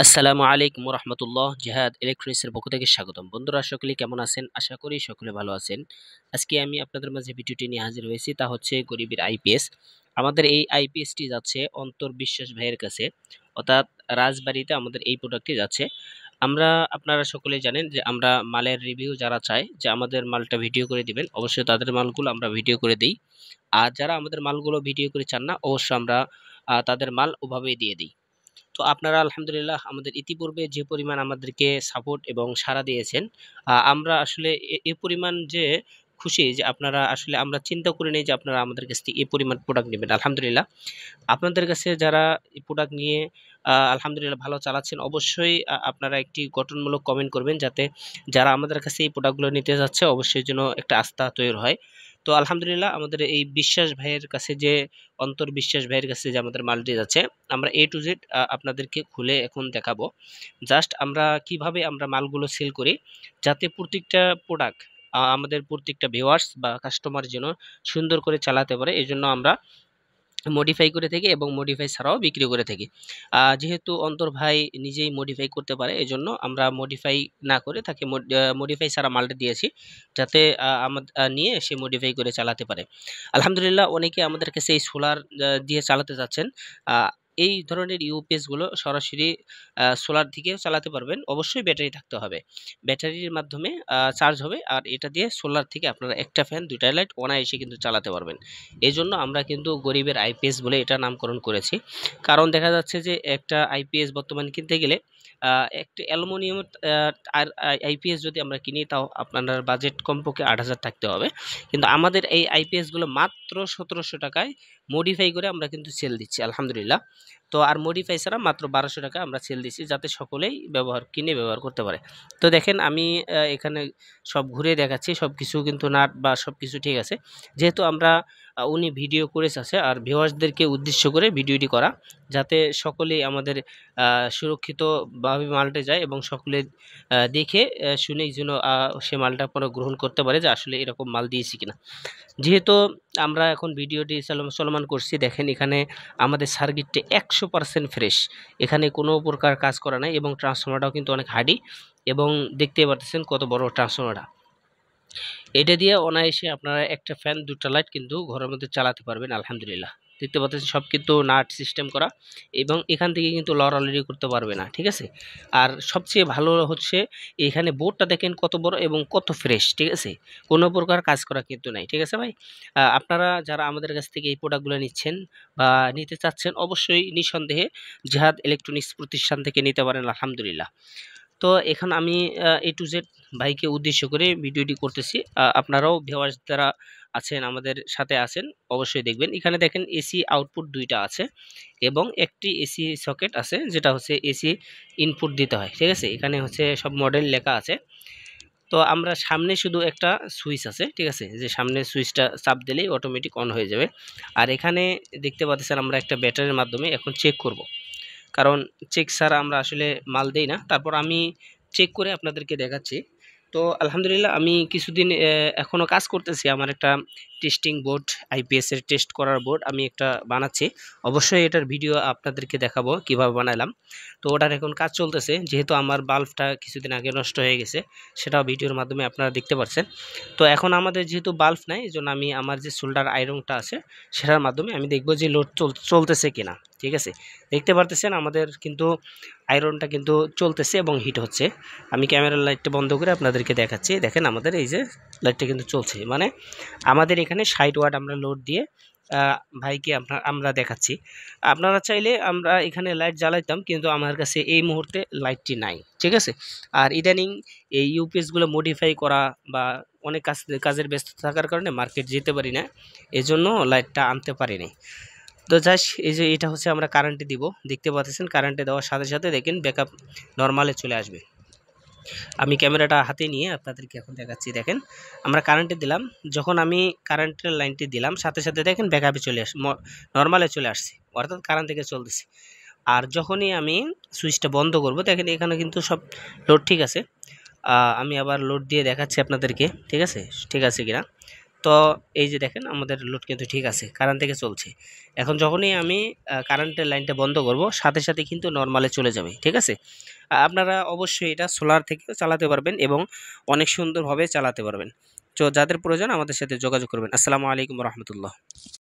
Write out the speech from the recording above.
আসসালামু আলাইকুম রহমতুল্লাহ। জিহাদ ইলেকট্রনিক্সের পক্ষ থেকে স্বাগতম। বন্ধুরা সকলে কেমন আছেন? আশা করি সকলে ভালো আছেন। আজকে আমি আপনাদের মাঝে ভিডিওটি নিয়ে হাজির হয়েছি, তা হচ্ছে গরিবের আইপিএস। আমাদের এই আইপিএসটি যাচ্ছে অন্তর বিশ্বাস ভাইয়ের কাছে, অর্থাৎ রাজবাড়িতে আমাদের এই প্রোডাক্টটি যাচ্ছে। আমরা আপনারা সকলে জানেন যে আমরা মালের রিভিউ যারা চায় যে আমাদের মালটা ভিডিও করে দিবেন, অবশ্যই তাদের মালগুলো আমরা ভিডিও করে দিই। আর যারা আমাদের মালগুলো ভিডিও করে চান না, অবশ্যই আমরা তাদের মাল ওভাবেই দিয়ে দিই। তো আপনারা আলহামদুলিল্লাহ আমাদের ইতিপূর্বে যে পরিমাণ আমাদেরকে সাপোর্ট এবং সাড়া দিয়েছেন, আমরা আসলে এ পরিমাণ যে খুশি যে আপনারা আসলে আমরা চিন্তা করে নেই যে আপনারা আমাদের কাছ থেকে এই পরিমাণ প্রোডাক্ট নেবেন। আলহামদুলিল্লাহ আপনাদের কাছে যারা এই প্রোডাক্ট নিয়ে আলহামদুলিল্লাহ ভালো চালাচ্ছেন, অবশ্যই আপনারা একটি গঠনমূলক কমেন্ট করবেন, যাতে যারা আমাদের কাছে এই প্রোডাক্টগুলো নিতে যাচ্ছে অবশ্যই যেন একটা আস্থা তৈরি হয়। তো আলহামদুলিল্লাহ আমাদের এই বিশ্বাস ভাইয়ের কাছে যে অন্তর বিশ্বাস ভাইয়ের কাছে যে আমাদের মালটি যাচ্ছে, আমরা এ টু জেড আপনাদেরকে খুলে এখন দেখাবো। জাস্ট আমরা কিভাবে আমরা মালগুলো সেল করি, যাতে প্রত্যেকটা প্রোডাক্ট আমাদের প্রত্যেকটা ভিউয়ার্স বা কাস্টমার যেন সুন্দর করে চালাতে পারে, এই জন্য আমরা মডিফাই করে থাকি এবং মডিফাই ছাড়াও বিক্রি করে থাকি। যেহেতু অন্তর ভাই নিজেই মডিফাই করতে পারে, এজন্য আমরা মডিফাই না করে তাকে মডিফাই ছাড়া মালটা দিয়েছি, যাতে আমাদের নিয়ে সে মডিফাই করে চালাতে পারে। আলহামদুলিল্লাহ অনেকে আমাদের কাছে এই সোলার দিয়ে চালাতে যাচ্ছেন। এই ধরনের ইউপিএস গুলো সরাসরি সোলার থেকে চালাতে পারবেন, অবশ্যই ব্যাটারি থাকতে হবে। ব্যাটারির মাধ্যমে চার্জ হবে, আর এটা দিয়ে সোলার থেকে আপনারা একটা ফ্যান দুইটা লাইট অনায়াসে কিন্তু চালাতে পারবেন। এই জন্য আমরা কিন্তু গরিবের আইপিএস বলে এটা নামকরণ করেছি। কারণ দেখা যাচ্ছে যে একটা আইপিএস বর্তমানে কিনতে গেলে একটা অ্যালুমিনিয়াম আর আইপিএস যদি আমরা কিনি, তাও আপনার বাজেট কমপক্ষে ৮,০০০ থাকতে হবে। কিন্তু আমাদের এই আইপিএস গুলো মাত্র ১৭০০ টাকায় মডিফাই করে আমরা কিন্তু সেল দিচ্ছি আলহামদুলিল্লাহ। তো আর মডিফাই ছাড়া মাত্র ১২০০ টাকা আমরা সেল দিচ্ছি, যাতে সকলেই কিনে ব্যবহার করতে পারে। তো দেখেন আমি এখানে সব ঘুরে দেখাচ্ছি, সব কিছু কিন্তু নাট বা সব কিছু ঠিক আছে। যেহেতু আমরা উনি ভিডিও করে আছে, আর ভিউয়ার্সদেরকে উদ্দেশ্য করে ভিডিওটি করা, যাতে সকলেই আমাদের সুরক্ষিতভাবে মালটা যায় এবং সকলে দেখে শুনেই যেন সে মালটা পরে গ্রহণ করতে পারে যে আসলে এরকম মাল দিয়েছি কিনা। যেহেতু আমরা এখন ভিডিওটি চলমান করছি, দেখেন এখানে আমাদের সার্কিটটা ১০০% ফ্রেশ, এখানে কোনো প্রকার কাজ করা নাই, এবং ট্রান্সফরমারটাও কিন্তু অনেক হার্ডি, এবং দেখতে পাচ্ছেন কত বড় ট্রান্সফরমারটা। এটা দিয়ে অনায়াসে আপনারা একটা ফ্যান দুটা লাইট কিন্তু ঘরের মধ্যে চালাতে পারবেন আলহামদুলিল্লাহ। দেখতে পাচ্ছেন সব কিন্তু নাট সিস্টেম করা, এবং এখান থেকে কিন্তু লড়ালড়ি করতে পারবে না, ঠিক আছে। আর সবচেয়ে ভালো হচ্ছে এখানে বোর্ডটা দেখেন কত বড় এবং কত ফ্রেশ, ঠিক আছে, কোনো প্রকার কাজ করা কিন্তু নাই, ঠিক আছে ভাই। আপনারা যারা আমাদের কাছ থেকে এই প্রোডাক্টগুলো নিচ্ছেন বা নিতে চাচ্ছেন, অবশ্যই নিঃসন্দেহে জিহাদ ইলেকট্রনিক্স প্রতিষ্ঠান থেকে নিতে পারেন আলহামদুলিল্লাহ। তো এখন আমি এ টু জেড ভাইকে উদ্দেশ্য করে ভিডিওটি করতেছি। আপনারাও ভিউয়ার্স যারা আছেন আমাদের সাথে আছেন, অবশ্যই দেখবেন। এখানে দেখেন এসি আউটপুট দুইটা আছে, এবং একটি এসি সকেট আছে, যেটা হচ্ছে এসি ইনপুট দিতে হয়, ঠিক আছে। এখানে হচ্ছে সব মডেল লেখা আছে। তো আমরা সামনে শুধু একটা সুইচ আছে, ঠিক আছে, যে সামনে সুইচটা চাপ দিলেই অটোমেটিক অন হয়ে যাবে। আর এখানে দেখতে পাচ্ছেন আমরা একটা ব্যাটারির মাধ্যমে এখন চেক করব, কারণ চেক ছাড়া আমরা আসলে মাল দেই না। তারপর আমি চেক করে আপনাদেরকে দেখাচ্ছি। তো আলহামদুলিল্লাহ আমি কিছুদিন এখনও কাজ করতেছি, আমার একটা টেস্টিং বোর্ড, আইপিএস এর টেস্ট করার বোর্ড আমি একটা বানাচ্ছি। অবশ্যই এটার ভিডিও আপনাদেরকে দেখাবো কিভাবে বানালাম। তো ওটার এখন কাজ চলতেছে, যেহেতু আমার বাল্বটা কিছুদিন আগে নষ্ট হয়ে গেছে, সেটাও ভিডিওর মাধ্যমে আপনারা দেখতে পাচ্ছেন। তো এখন আমাদের যেহেতু বাল্ব নাই, এই জন্য আমি আমার যে সোল্ডার আয়রনটা আছে সেটার মাধ্যমে আমি দেখব যে লোড চলতেছে কিনা, ঠিক আছে। দেখতে পারতেছেন আমাদের কিন্তু আয়রনটা কিন্তু চলতেছে এবং হিট হচ্ছে। আমি ক্যামেরার লাইটটা বন্ধ করে আপনাদেরকে দেখাচ্ছি। দেখেন আমাদের এই যে লাইটটা কিন্তু চলছে, মানে আমাদের এখানে ৬০ ওয়াট আমরা লোড দিয়ে ভাইকে আমরা দেখাচ্ছি। আপনারা চাইলে আমরা এখানে লাইট জ্বালাইতাম, কিন্তু আমার কাছে এই মুহূর্তে লাইটটি নাই, ঠিক আছে। আর ইদানিং এই ইউপিএসগুলো মডিফাই করা বা অনেক কাজের ব্যস্ত থাকার কারণে মার্কেট যেতে পারি না, এজন্য লাইটটা আনতে পারিনি। তো জাস্ট এই যে এটা হচ্ছে আমরা কারেন্টে দিব, দেখতে পাচ্ছেন কারেন্টে দেওয়ার সাথে সাথে দেখেন ব্যাকআপ নর্মালে চলে আসবে। আমি ক্যামেরাটা হাতে নিয়ে আপনাদেরকে এখন দেখাচ্ছি। দেখেন আমরা কারেন্টে দিলাম, যখন আমি কারেন্টের লাইনটি দিলাম সাথে সাথে দেখেন ব্যাকআপে নর্মালে চলে আসছে, অর্থাৎ কারেন্ট থেকে চলতেছে। আর যখনই আমি সুইচটা বন্ধ করব, দেখেন এখানে কিন্তু সব লোড ঠিক আছে। আমি আবার লোড দিয়ে দেখাচ্ছি আপনাদেরকে, ঠিক আছে, ঠিক আছে কিনা। তো এই যে দেখেন আমাদের লোড কিন্তু ঠিক আছে, কারেন্ট থেকে চলছে। এখন যখনই আমি কারেন্টের লাইনটা বন্ধ করব, সাথে সাথে কিন্তু নরমালে চলে যাবে। ঠিক আছে, আপনারা অবশ্যই এটা সোলার থেকেও চালাতে পারবেন এবং অনেক সুন্দরভাবে চালাতে পারবেন। তো যাদের প্রয়োজন আমাদের সাথে যোগাযোগ করবেন। আসসালামু আলাইকুম রহমতুল্লাহ।